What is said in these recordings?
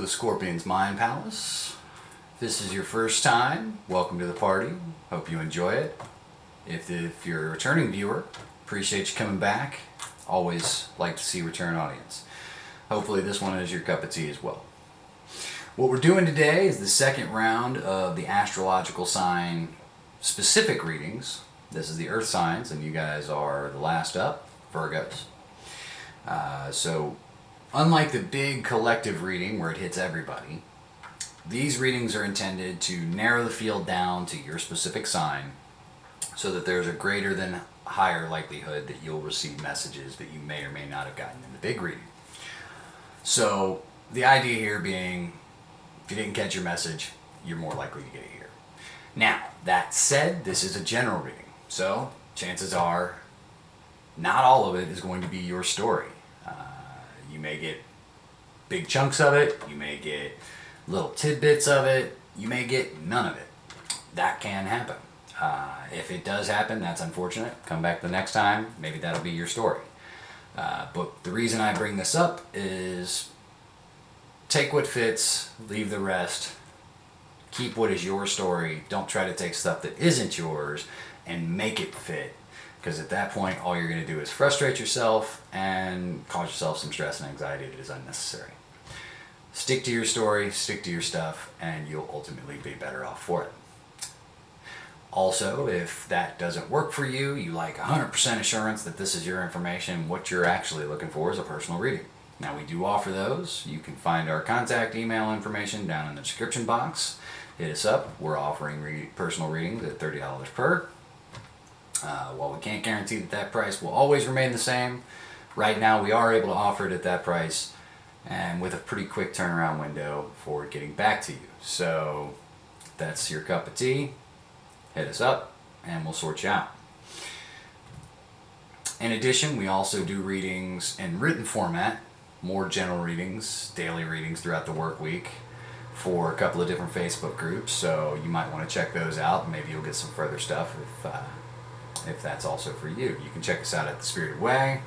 Scorpion's Mind Palace. If this is your first time, welcome to the party. Hope you enjoy it. If you're a returning viewer, appreciate you coming back. Always like to see return audience. Hopefully this one is your cup of tea as well. What we're doing today is the second round of the astrological sign specific readings. This is the earth signs, and you guys are the last up, Virgos. So unlike the big collective reading where it hits everybody, these readings are intended to narrow the field down to your specific sign so that there's a greater than higher likelihood that you'll receive messages that you may or may not have gotten in the big reading. So the idea here being, if you didn't catch your message, you're more likely to get it here. Now, that said, this is a general reading, so chances are not all of it is going to be your story. You may get big chunks of it, you may get little tidbits of it, you may get none of it. That can happen. If it does happen, that's unfortunate. Come back the next time, maybe that'll be your story. But the reason I bring this up is take what fits, leave the rest, keep what is your story. Don't try to take stuff that isn't yours and make it fit. Because at that point, all you're going to do is frustrate yourself and cause yourself some stress and anxiety that is unnecessary. Stick to your story, stick to your stuff, and you'll ultimately be better off for it. Also, if that doesn't work for you, you like 100% assurance that this is your information, what you're actually looking for is a personal reading. Now, we do offer those. You can find our contact email information down in the description box. Hit us up. We're offering personal readings at $30 per. While we can't guarantee that price will always remain the same, right now we are able to offer it at that price and with a pretty quick turnaround window for getting back to you. So if that's your cup of tea, hit us up and we'll sort you out. In addition, we also do readings in written format, more general readings, daily readings throughout the work week for a couple of different Facebook groups, so you might want to check those out. Maybe you'll get some further stuff if that's also for you. You can check us out at The Spirited Way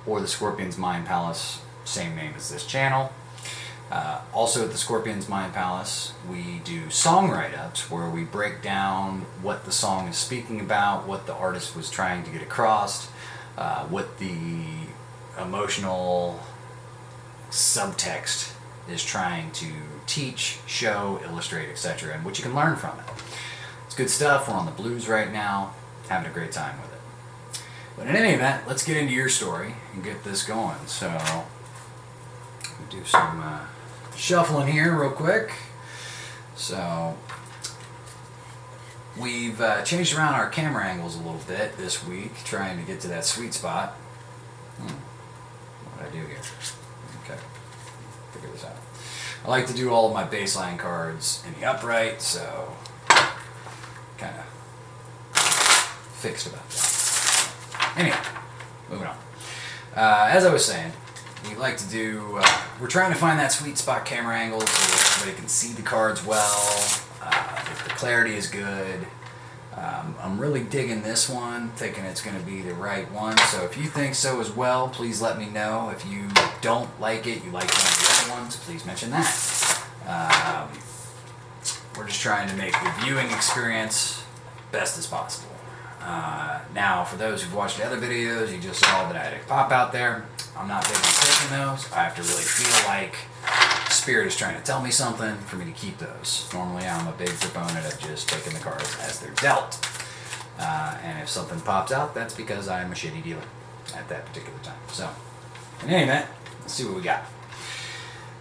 or the Scorpion's Mind Palace, same name as this channel. Also at the Scorpion's Mind Palace, we do song write-ups where we break down what the song is speaking about, what the artist was trying to get across, what the emotional subtext is trying to teach, show, illustrate, etc., and what you can learn from it. It's good stuff. We're on the blues right now, having a great time with it. But in any event, let's get into your story and get this going. So, we'll do some shuffling here real quick. So, we've changed around our camera angles a little bit this week, trying to get to that sweet spot. What did I do here? Okay, figure this out. I like to do all of my baseline cards in the upright, so kind of fixed about that. Anyway, moving on. As I was saying, we like to do, we're trying to find that sweet spot camera angle so everybody can see the cards well, if the clarity is good. I'm really digging this one, thinking it's going to be the right one, so if you think so as well, please let me know. If you don't like it, you like one of the other ones, please mention that. We're just trying to make the viewing experience best as possible. Now, for those who've watched the other videos, you just saw that I had a pop out there. I'm not big on taking those. I have to really feel like Spirit is trying to tell me something for me to keep those. Normally, I'm a big proponent of just taking the cards as they're dealt. And if something pops out, that's because I'm a shitty dealer at that particular time. So, in any event, let's see what we got.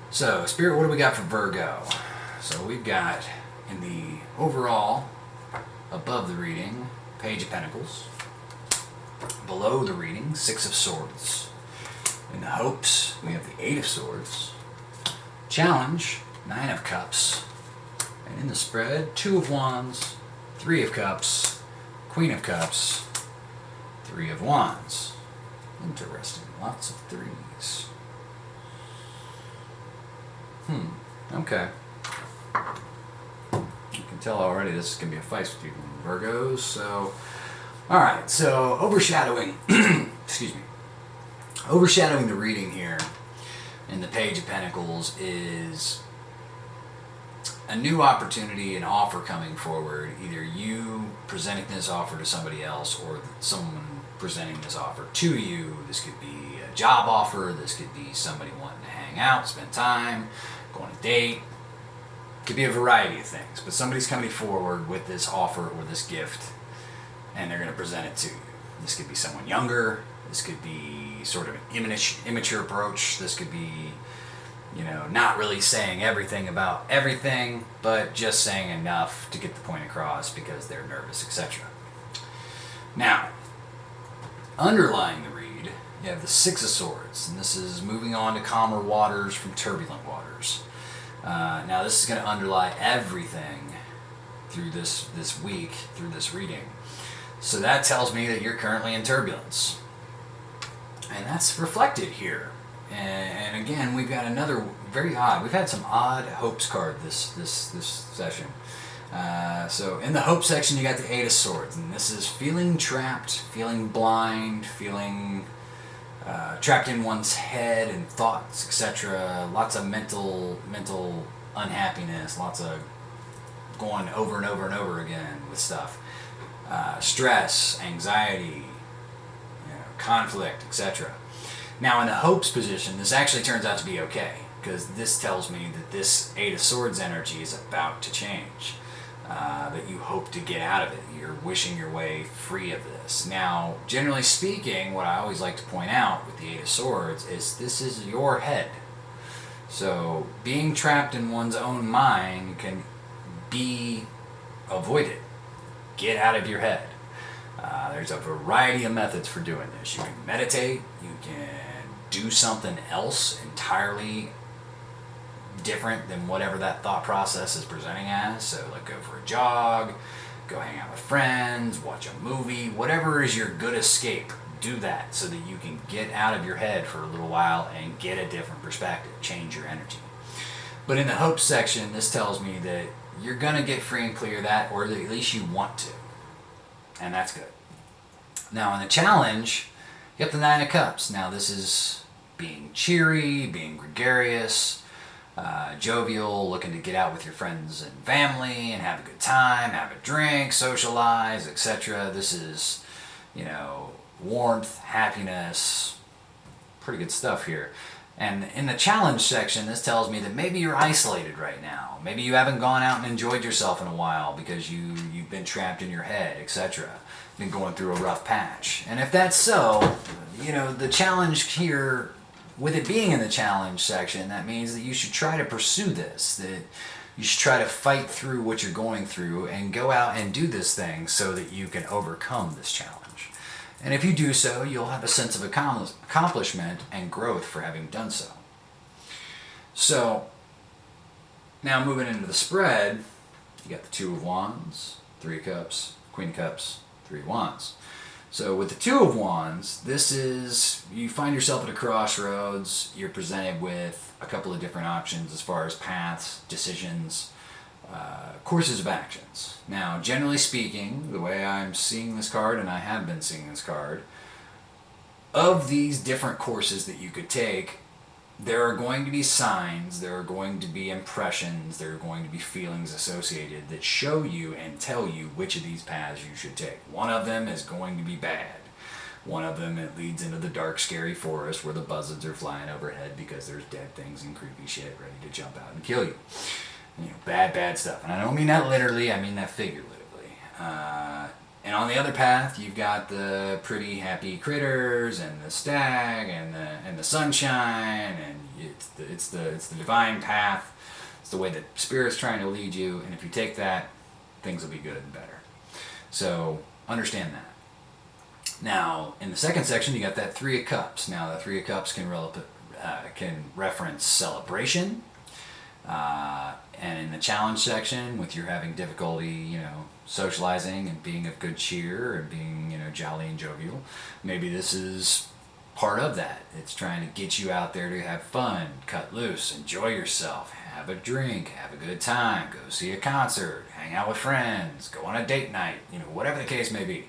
So, Spirit, what do we got for Virgo? So, we've got in the overall, above the reading, Page of Pentacles. Below the reading, Six of Swords. In the hopes, we have the Eight of Swords. Challenge, Nine of Cups. And in the spread, Two of Wands, Three of Cups, Queen of Cups, Three of Wands. Interesting. Lots of threes. Okay. You can tell already this is going to be a fight with you Virgos. So, alright. So, overshadowing, excuse me. Overshadowing the reading here in the Page of Pentacles is new opportunity, an offer coming forward, either you presenting this offer to somebody else or someone presenting this offer to you. This could be a job offer, this could be somebody wanting to hang out, spend time, go on a date. It could be a variety of things, but somebody's coming forward with this offer or this gift and they're going to present it to you. This could be someone younger, this could be sort of an immature approach, this could be, not really saying everything about everything, but just saying enough to get the point across because they're nervous, etc. Now, underlying the read, you have the Six of Swords, and this is moving on to calmer waters from turbulent waters. Now, this is going to underlie everything through this week, through this reading. So that tells me that you're currently in turbulence. And that's reflected here. And again, we've got another very odd. We've had some odd hopes card this session. So in the hope section, you got the Eight of Swords, and this is feeling trapped, feeling blind, feeling trapped in one's head and thoughts, etc. Lots of mental unhappiness. Lots of going over and over and over again with stuff. Stress, anxiety, conflict, etc. Now in the hopes position, this actually turns out to be okay, because this tells me that this Eight of Swords energy is about to change, that you hope to get out of it. You're wishing your way free of this. Now, generally speaking, what I always like to point out with the Eight of Swords is this is your head. So being trapped in one's own mind can be avoided. Get out of your head. There's a variety of methods for doing this. You can meditate, you can do something else entirely different than whatever that thought process is presenting as. So like go for a jog, go hang out with friends, watch a movie, whatever is your good escape, do that so that you can get out of your head for a little while and get a different perspective, change your energy. But in the hope section, this tells me that you're going to get free and clear of that, or at least you want to. And that's good. Now in the challenge, you have the Nine of Cups. Now this is being cheery, being gregarious, jovial, looking to get out with your friends and family and have a good time, have a drink, socialize, etc. This is, warmth, happiness, pretty good stuff here. And in the challenge section, this tells me that maybe you're isolated right now. Maybe you haven't gone out and enjoyed yourself in a while because you've been trapped in your head, etc. Been going through a rough patch. And if that's so, the challenge here, with it being in the challenge section, that means that you should try to pursue this, that you should try to fight through what you're going through and go out and do this thing so that you can overcome this challenge. And if you do so, you'll have a sense of accomplishment and growth for having done so. So, now moving into the spread, you got the Two of Wands, Three of Cups, Queen of Cups, Three of Wands. So with the Two of Wands, this is, you find yourself at a crossroads, you're presented with a couple of different options as far as paths, decisions, courses of actions. Now, generally speaking, the way I'm seeing this card, and I have been seeing this card, of these different courses that you could take, there are going to be signs, there are going to be impressions, there are going to be feelings associated that show you and tell you which of these paths you should take. One of them is going to be bad. One of them, it leads into the dark, scary forest where the buzzards are flying overhead because there's dead things and creepy shit ready to jump out and kill you. Bad stuff. And I don't mean that literally, I mean that figuratively. And on the other path, you've got the pretty happy critters and the stag and the sunshine, and it's the divine path. It's the way that Spirit's trying to lead you, and if you take that, things will be good and better. So understand that. Now, in the second section, you got that Three of Cups. Now, the Three of Cups can reference celebration. And in the challenge section, with your having difficulty, socializing and being of good cheer and being, jolly and jovial, maybe this is part of that. It's trying to get you out there to have fun, cut loose, enjoy yourself, have a drink, have a good time, go see a concert, hang out with friends, go on a date night, whatever the case may be.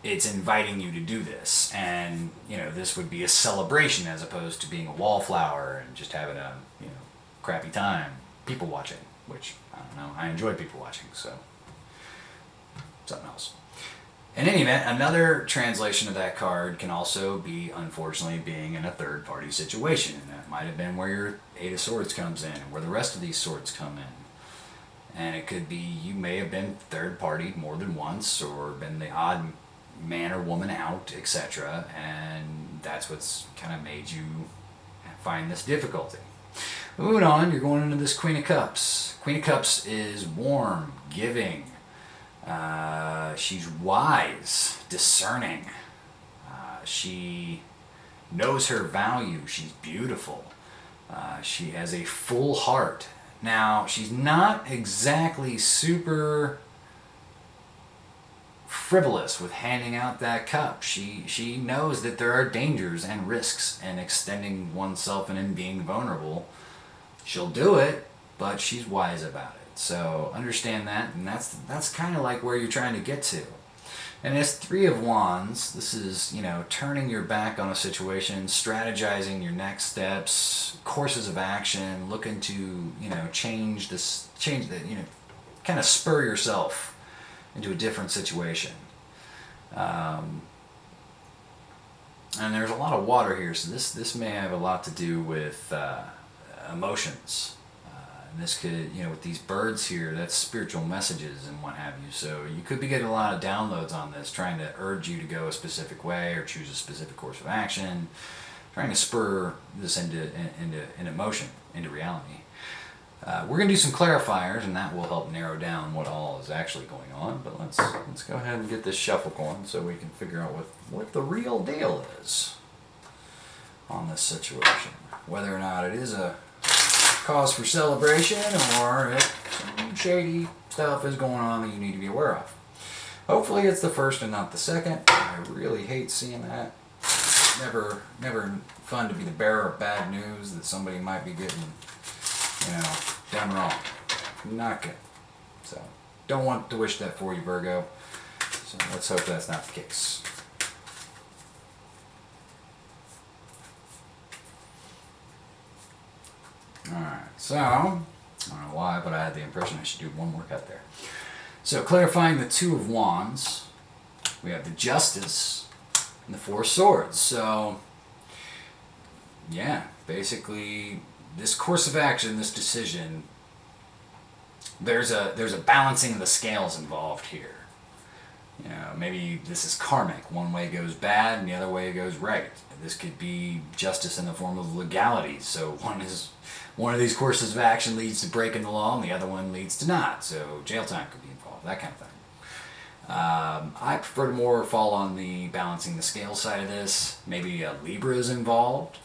It's inviting you to do this, and this would be a celebration as opposed to being a wallflower and just having a crappy time, people watching. which, I don't know, I enjoy people watching, so something else. In any event, another translation of that card can also be, unfortunately, being in a third-party situation. And that might have been where your Eight of Swords comes in, and where the rest of these swords come in. And it could be you may have been third-party more than once, or been the odd man or woman out, etc. And that's what's kind of made you find this difficulty. Moving on, you're going into this Queen of Cups. Queen of Cups is warm, giving. She's wise, discerning. She knows her value. She's beautiful. She has a full heart. Now, she's not exactly super frivolous with handing out that cup. She knows that there are dangers and risks in extending oneself and in being vulnerable. She'll do it, but she's wise about it. So understand that, and that's kind of like where you're trying to get to. And as Three of Wands, this is, turning your back on a situation, strategizing your next steps, courses of action, looking to, change that, kind of spur yourself into a different situation. And there's a lot of water here, so this may have a lot to do with emotions. And this could, with these birds here, that's spiritual messages and what have you. So you could be getting a lot of downloads on this, trying to urge you to go a specific way or choose a specific course of action, trying to spur this into motion, into reality. We're going to do some clarifiers, and that will help narrow down what all is actually going on. But let's go ahead and get this shuffle going so we can figure out what the real deal is on this situation. Whether or not it is a cause for celebration, or if some shady stuff is going on that you need to be aware of. Hopefully it's the first and not the second. I really hate seeing that. Never fun to be the bearer of bad news that somebody might be getting, done wrong. Not good. So, don't want to wish that for you, Virgo. So let's hope that's not the case. Alright, so, I don't know why, but I had the impression I should do one more cut there. So, clarifying the Two of Wands, we have the Justice and the Four of Swords. So, yeah, basically, this course of action, this decision, there's a balancing of the scales involved here. Maybe this is karmic. One way goes bad and the other way goes right. This could be justice in the form of legality. So one of these courses of action leads to breaking the law and the other one leads to not. So jail time could be involved, that kind of thing. I prefer to more fall on the balancing the scale side of this. Maybe a Libra is involved.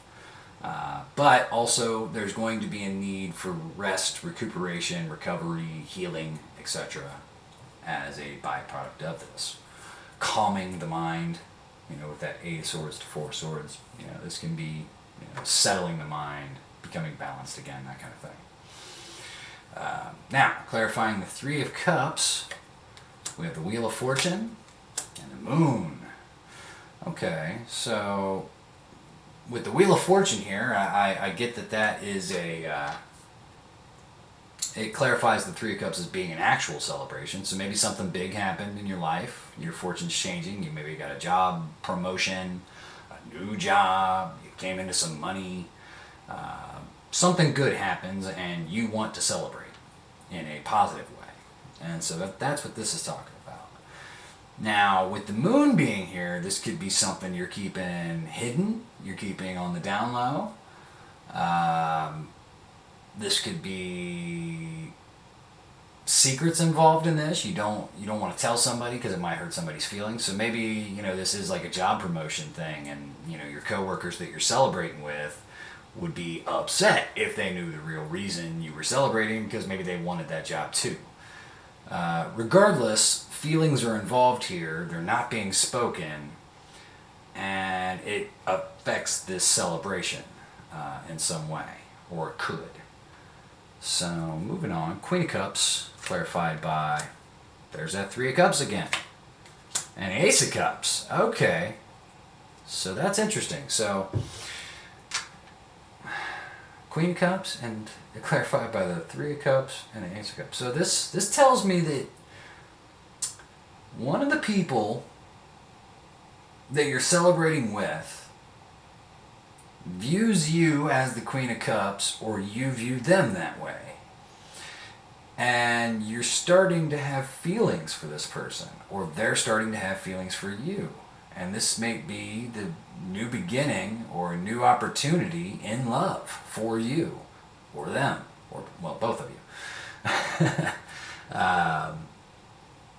But also there's going to be a need for rest, recuperation, recovery, healing, etc. as a byproduct of this. Calming the mind, with that Eight of Swords to Four of Swords. This can be settling the mind, becoming balanced again, that kind of thing. Now, clarifying the Three of Cups, we have the Wheel of Fortune and the Moon. Okay, so with the Wheel of Fortune here, I get that is it clarifies the Three of Cups as being an actual celebration. So maybe something big happened in your life, your fortune's changing, you maybe got a job promotion, a new job, you came into some money, something good happens and you want to celebrate in a positive way. And so that's what this is talking about. Now, with the Moon being here, this could be something you're keeping hidden, you're keeping on the down low. This could be secrets involved in this. You don't want to tell somebody because it might hurt somebody's feelings. So maybe, this is like a job promotion thing, and your coworkers that you're celebrating with would be upset if they knew the real reason you were celebrating, because maybe they wanted that job too. Regardless, feelings are involved here. They're not being spoken, and it affects this celebration in some way, or it could. So, moving on. Queen of Cups, clarified by, there's that Three of Cups again. And Ace of Cups. Okay. So that's interesting. So, Queen of Cups and clarified by the Three of Cups and the Ace of Cups. So this tells me that one of the people that you're celebrating with views you as the Queen of Cups, or you view them that way. And you're starting to have feelings for this person, or they're starting to have feelings for you. And this may be the new beginning or a new opportunity in love for you, or them, or, well, both of you.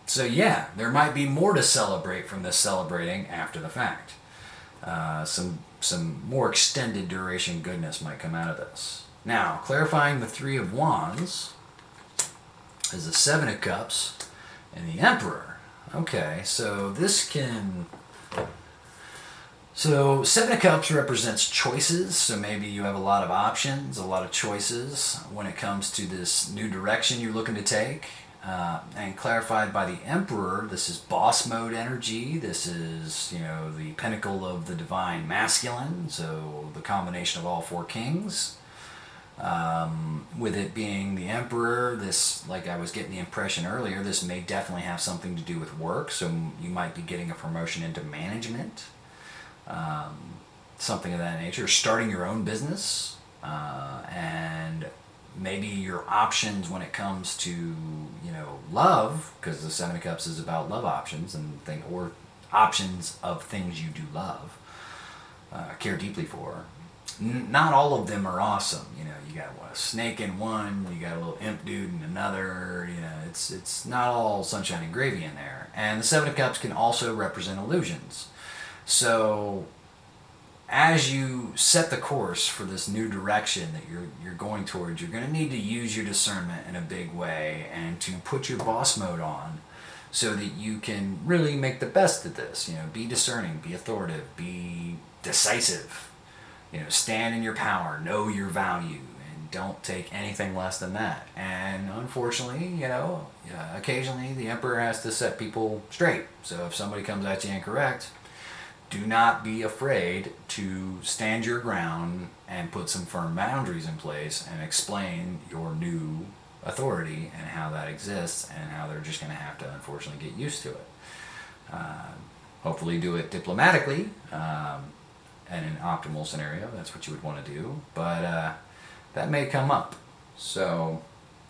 So yeah, there might be more to celebrate from this celebrating after the fact. Some more extended duration goodness might come out of this. Now, clarifying the Three of Wands is the Seven of Cups and the Emperor. Okay, so this can... So, Seven of Cups represents choices, so maybe you have a lot of options, a lot of choices when it comes to this new direction you're looking to take. And clarified by the Emperor, this is boss mode energy. This is, the pinnacle of the divine masculine, so the combination of all four kings. With it being the Emperor, this, like I was getting the impression earlier, this may definitely have something to do with work, so you might be getting a promotion into management, something of that nature, starting your own business, and maybe your options when it comes to, love, because the Seven of Cups is about love options or options of things you do love, care deeply for. Not all of them are awesome. You got a snake in one, you got a little imp dude in another. It's not all sunshine and gravy in there. And the Seven of Cups can also represent illusions. So as you set the course for this new direction that you're going towards, you're going to need to use your discernment in a big way and to put your boss mode on so that you can really make the best of this. Be discerning, be authoritative, be decisive. Stand in your power, know your value, and don't take anything less than that. And unfortunately, occasionally the Emperor has to set people straight. So if somebody comes at you incorrect, do not be afraid to stand your ground and put some firm boundaries in place and explain your new authority and how that exists and how they're just going to have to, unfortunately, get used to it. Hopefully do it diplomatically. In an optimal scenario, that's what you would want to do, but that may come up. So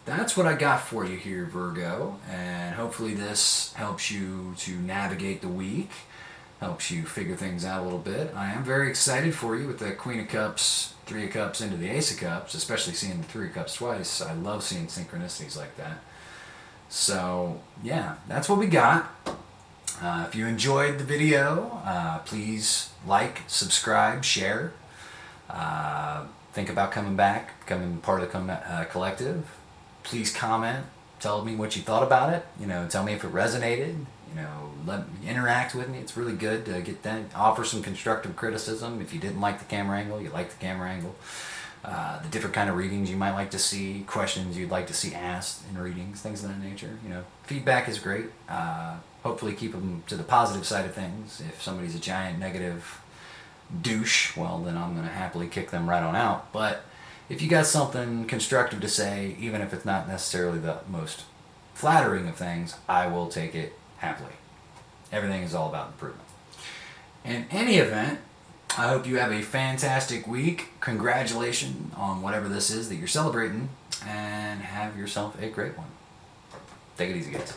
that's what I got for you here, Virgo, and hopefully this helps you to navigate the week, helps you figure things out a little bit. I am very excited for you with the Queen of Cups, Three of Cups into the Ace of Cups, especially seeing the Three of Cups twice. I love seeing synchronicities like that. So yeah, that's what we got. If you enjoyed the video, please like, subscribe, share. Think about coming back, becoming part of the collective. Please comment. Tell me what you thought about it. Tell me if it resonated. Let me interact with me. It's really good to get that. Offer some constructive criticism. If you didn't like the camera angle, you like the camera angle. The different kind of readings you might like to see, questions you'd like to see asked in readings, things of that nature. Feedback is great. Hopefully keep them to the positive side of things. If somebody's a giant negative douche, well, then I'm going to happily kick them right on out. But if you got something constructive to say, even if it's not necessarily the most flattering of things, I will take it happily. Everything is all about improvement. In any event, I hope you have a fantastic week. Congratulations on whatever this is that you're celebrating, and have yourself a great one. Take it easy, guys.